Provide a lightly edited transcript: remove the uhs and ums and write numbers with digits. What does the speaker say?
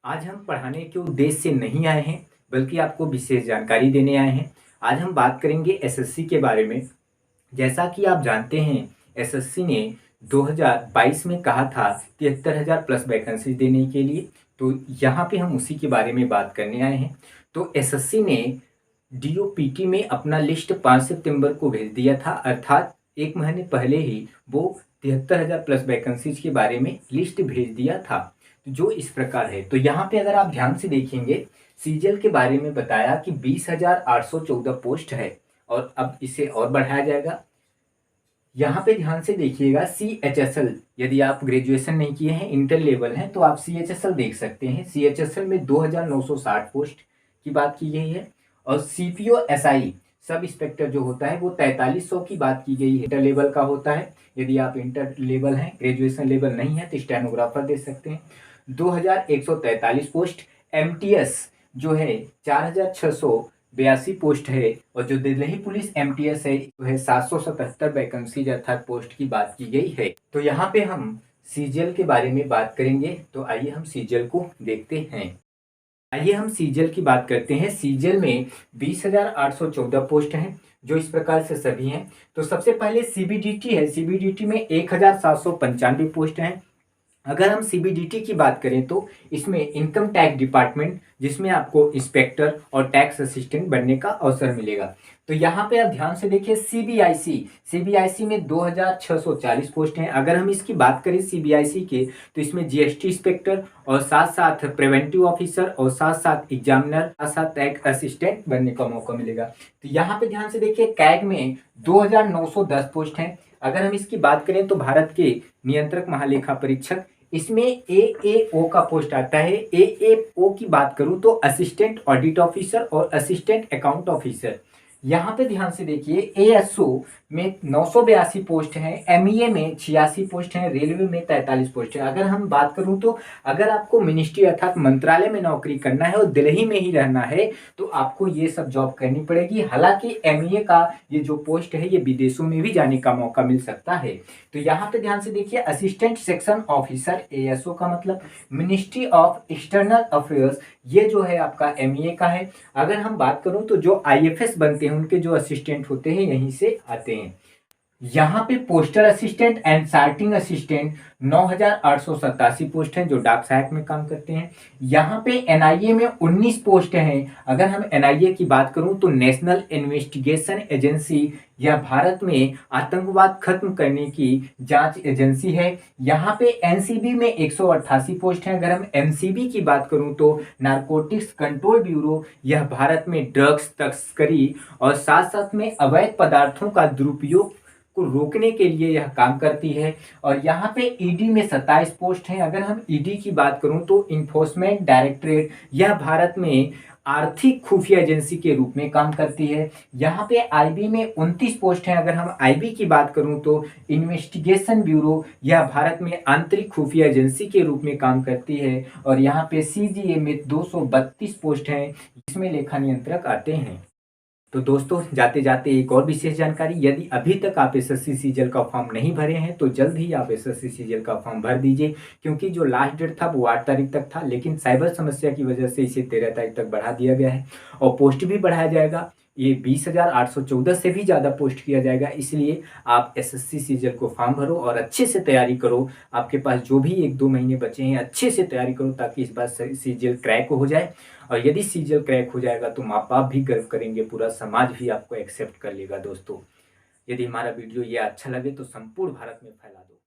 आज हम पढ़ाने के उद्देश्य से नहीं आए हैं, बल्कि आपको विशेष जानकारी देने आए हैं। आज हम बात करेंगे एसएससी के बारे में। जैसा कि आप जानते हैं, एसएससी ने 2022 में कहा था 73,000 प्लस वैकेंसी देने के लिए। तो यहाँ पे हम उसी के बारे में बात करने आए हैं। तो एसएससी ने डीओपीटी में अपना लिस्ट 5 सितंबर को भेज दिया था, अर्थात एक महीने पहले ही वो 73,000 प्लस वैकेंसीज के बारे में लिस्ट भेज दिया था, जो इस प्रकार है। तो यहाँ पे अगर आप ध्यान से देखेंगे, सीजीएल के बारे में बताया कि 20,814 पोस्ट है और अब इसे और बढ़ाया जाएगा। यहाँ पे ध्यान से देखिएगा, CHSL, यदि आप ग्रेजुएशन नहीं किए हैं, इंटर लेवल हैं, तो आप CHSL देख सकते हैं। CHSL में 2,960 पोस्ट की बात की गई है और CPO SI सब इंस्पेक्टर जो होता है वो 4300 की बात की गई है। इंटर लेवल का होता है। यदि आप इंटर लेवल हैं, ग्रेजुएशन लेवल नहीं है, तो स्टेनोग्राफर दे सकते हैं। 2,143 पोस्ट। MTS जो है 4,682 पोस्ट है और जो दिल्ली पुलिस MTS है वो है 777 वैकेंसी अर्थात पोस्ट की बात की गई है। तो यहाँ पे हम सीजीएल के बारे में बात करेंगे। तो आइए हम सीजीएल को देखते हैं। आइए हम सीजीएल की बात करते हैं। सीजीएल में 20,814 पोस्ट हैं, जो इस प्रकार से सभी हैं। तो सबसे पहले CBDT है। CBDT में 1,795 पोस्ट हैं। अगर हम CBDT की बात करें तो इसमें इनकम टैक्स डिपार्टमेंट, जिसमें आपको इंस्पेक्टर और टैक्स असिस्टेंट बनने का अवसर मिलेगा। तो यहाँ पे आप ध्यान से देखिए, CBIC में 2,640 पोस्ट हैं। अगर हम इसकी बात करें CBIC के, तो इसमें GST इंस्पेक्टर और साथ साथ प्रिवेंटिव ऑफिसर और साथ साथ एग्जामिनर, साथ साथ टैक्स असिस्टेंट बनने का मौका मिलेगा। तो यहाँ पे ध्यान से देखिए, कैग में 2,910 पोस्ट हैं। अगर हम इसकी बात करें तो भारत के नियंत्रक महालेखा परीक्षक, इसमें AAO का पोस्ट आता है। AAO की बात करूं तो असिस्टेंट ऑडिट ऑफिसर और असिस्टेंट अकाउंट ऑफिसर। यहाँ पे ध्यान से देखिए, ASO में 982 पोस्ट हैं, MEA में 86 पोस्ट हैं, रेलवे में 43 पोस्ट है। अगर हम बात करूं तो अगर आपको मिनिस्ट्री अर्थात मंत्रालय में नौकरी करना है और दिल्ली में ही रहना है, तो आपको ये सब जॉब करनी पड़ेगी। हालांकि MEA का ये जो पोस्ट है ये विदेशों में भी जाने का मौका मिल सकता है। तो यहाँ पे ध्यान से देखिए, असिस्टेंट सेक्शन ऑफिसर ASO का मतलब मिनिस्ट्री ऑफ एक्सटर्नल अफेयर्स, ये जो है आपका MEA का है। अगर हम बात करूं तो जो IFS बनते हैं उनके जो असिस्टेंट होते हैं यहीं से आते हैं। यहाँ पे postal assistant and sorting assistant 9,887 post हैं, जो डाक सहायक में काम करते हैं। यहाँ पे NIA में 19 पोस्ट हैं। अगर हम NIA की बात करूं तो नेशनल इन्वेस्टिगेशन एजेंसी, यह भारत में आतंकवाद खत्म करने की जांच एजेंसी है। यहाँ पे NCB में 188 पोस्ट हैं। अगर हम NCB की बात करूं तो नारकोटिक्स कंट्रोल ब्यूरो, यह भारत में ड्रग्स तस्करी और साथ साथ में अवैध पदार्थों का दुरुपयोग को रोकने के लिए यह काम करती है। और यहाँ पे ED में 27 पोस्ट हैं। अगर हम ED की बात करूं तो इन्फोर्समेंट डायरेक्टरेट, यह भारत में आर्थिक खुफिया एजेंसी के रूप में काम करती है। यहाँ पे IB में 29 पोस्ट हैं। अगर हम IB की बात करूं तो इन्वेस्टिगेशन ब्यूरो, यह भारत में आंतरिक खुफिया एजेंसी के रूप में काम करती है। और यहाँ पे CGA में 232 पोस्ट हैं, जिसमें लेखा नियंत्रक आते हैं। तो दोस्तों, जाते जाते एक और विशेष जानकारी, यदि अभी तक आप SSC सीजीएल का फॉर्म नहीं भरे हैं तो जल्द ही आप SSC सीजीएल का फॉर्म भर दीजिए, क्योंकि जो लास्ट डेट था वो 8 तारीख तक था, लेकिन साइबर समस्या की वजह से इसे 13 तारीख तक बढ़ा दिया गया है और पोस्ट भी बढ़ाया जाएगा। ये 20,814 से भी ज़्यादा पोस्ट किया जाएगा। इसलिए आप SSC सीजीएल को फॉर्म भरो और अच्छे से तैयारी करो। आपके पास जो भी 1-2 महीने बचे हैं, अच्छे से तैयारी करो ताकि इस बार सीजीएल क्रैक हो जाए। और यदि सीजीएल क्रैक हो जाएगा तो माँ बाप भी गर्व करेंगे, पूरा समाज भी आपको एक्सेप्ट कर लेगा। दोस्तों, यदि हमारा वीडियो ये अच्छा लगे तो संपूर्ण भारत में फैला दो।